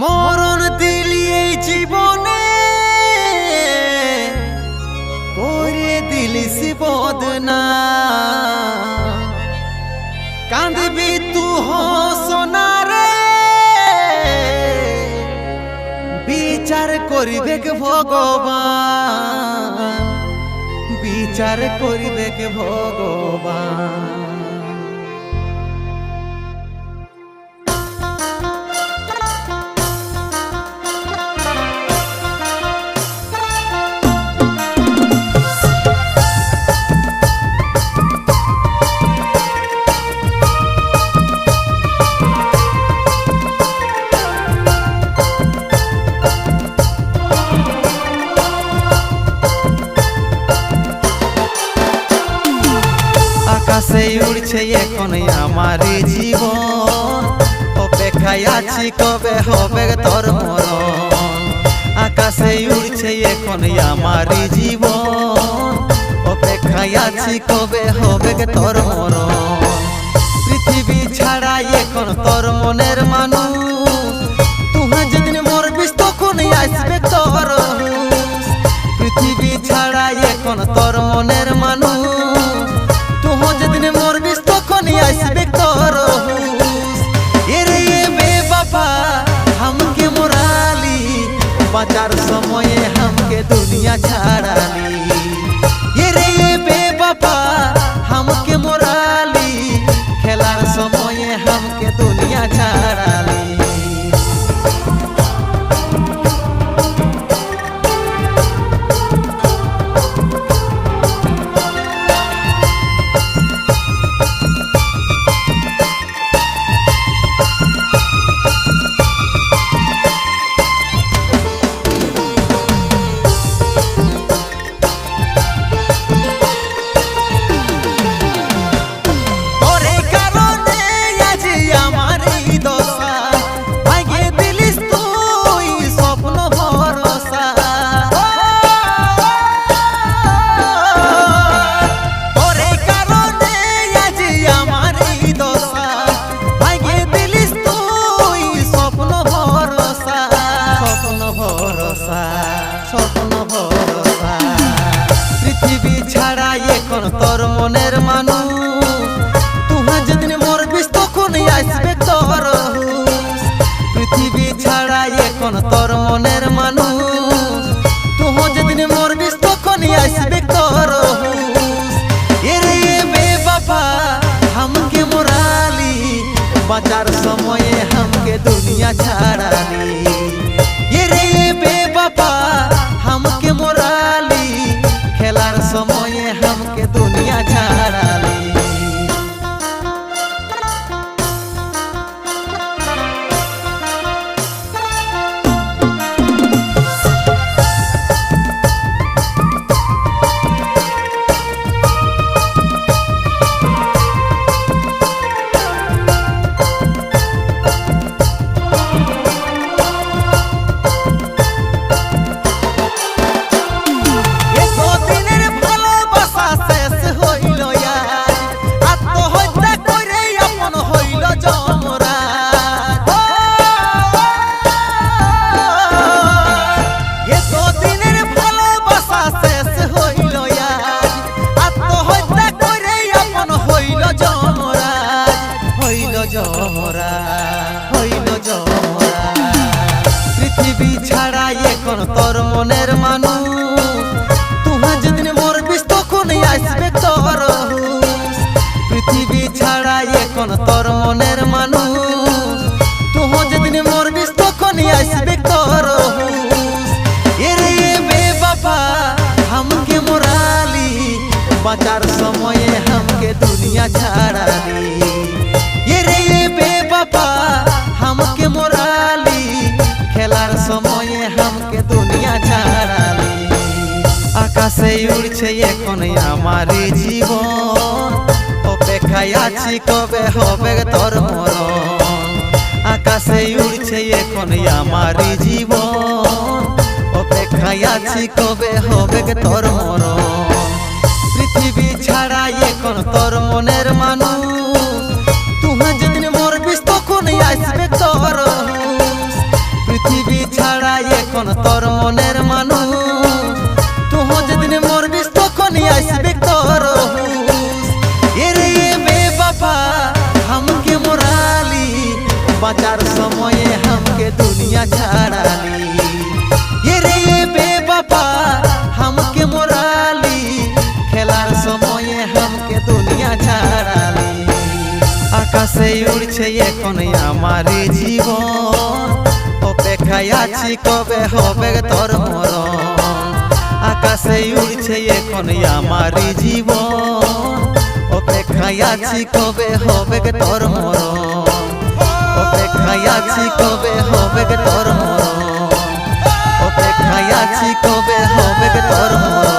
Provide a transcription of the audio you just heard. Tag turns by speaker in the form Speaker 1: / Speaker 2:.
Speaker 1: মরণ দিলি এই জীবনে করে দিলিস বদনাম। কাঁদবি তু সোনা রে, বিচার করিবে ভগবান, বিচার করিবে ভগবান। আকাশে উড়ছে এখন আমার জীবন, অপেক্ষায় আছি কবে হবে তোর মরণ। আকাশে উড়ছে এখন আমার জীবন, অপেক্ষায় আছি কবে হবে তোর মরণ। পৃথিবী ছাড়া এখন তোর মনের মানুষ, তুই যেদিন মরবিস তখন আসবে তোর হুঁশ। পৃথিবী ছাড়া এখন তোর মনের মানুষ, যেদিন মরবিস তখনই আসবে তোর হুঁশ। এরে বেবাফা হামকে মোরালি, বাঁচার সময়ে হামকে দুনিয়া ছাড়ালি। এরে বেবাফা হামকে মোরালি, খেলার সময়ে হামকে দুনিয়া ছাড়ালি। পৃথিবী ছাড়া এখন তোর মনের মানুষ, তুই যেদিন মরবিস তখন আসবে তোর হুঁশ। পৃথিবী ছাড়া এখন তোর মনের মানুষ, তুই যেদিন মরবিস তখন আসবে তোর হুঁশ। এরে বেবাফা হামকে মোরালি, বাঁচার সময়ে হামকে দুনিয়া ছাড়ালি। এরে বেবাফা হামকে মোরালি, খেলার সময়ে হামকে দুনিয়া ছাড়ালি। পৃথিবী ছাড়া এখন তোর মনের মানুষ, তুই যেদিন মরবিস তখন আসবে তোর হুঁশ। পৃথিবী ছাড়া এখন তোর মনের মানুষ, তুই যেদিন মরবিস তখন আসবে তোর হুঁশ। এরে বেবাফা হামকে মোরালি, বাঁচার সময়ে হামকে দুনিয়া ছাড়ালি। এরে বেবাফা হামকে মোরালি, খেলার সময়ে হামকে দুনিয়া ছাড়ালি। আকাশে উড়ছে এখন আমার জীবন, অপেক্ষায় আছি কবে হবে তোর মরণ। আকাশে উড়ছে এখন আমার জীবন, অপেক্ষায় আছি কবে হবে তোর মরণ। পৃথিবী ছাড়া এখন তোর মনের মানুষ, তুই যেদিন মরবিস তখন আসবে তোর হুঁশ। এখন তোর মনের মানুষ তুহো যেদিন মরবিস তখনই আসবে তোর হুশ। এরে বেবাফা हमके मोराली বাঁচার সময়ে हमके दुनिया ছাড়ালি। এরে বেবাফা हमके मोराली খেলার সময়ে हमके दुनिया ছাড়ালি। আকাশে উড়ছে এখন আমার জীবন অপেক্ষায় আছি কবে হবে তোর মরণ। আকাশে উড়ছে এখন আমার জীবন অপেক্ষায় আছি কবে হবে তোর মরণ। অপেক্ষায় আছি কবে হবে তোর মরণ। অপেক্ষায় আছি কবে হবে তোর মরণ।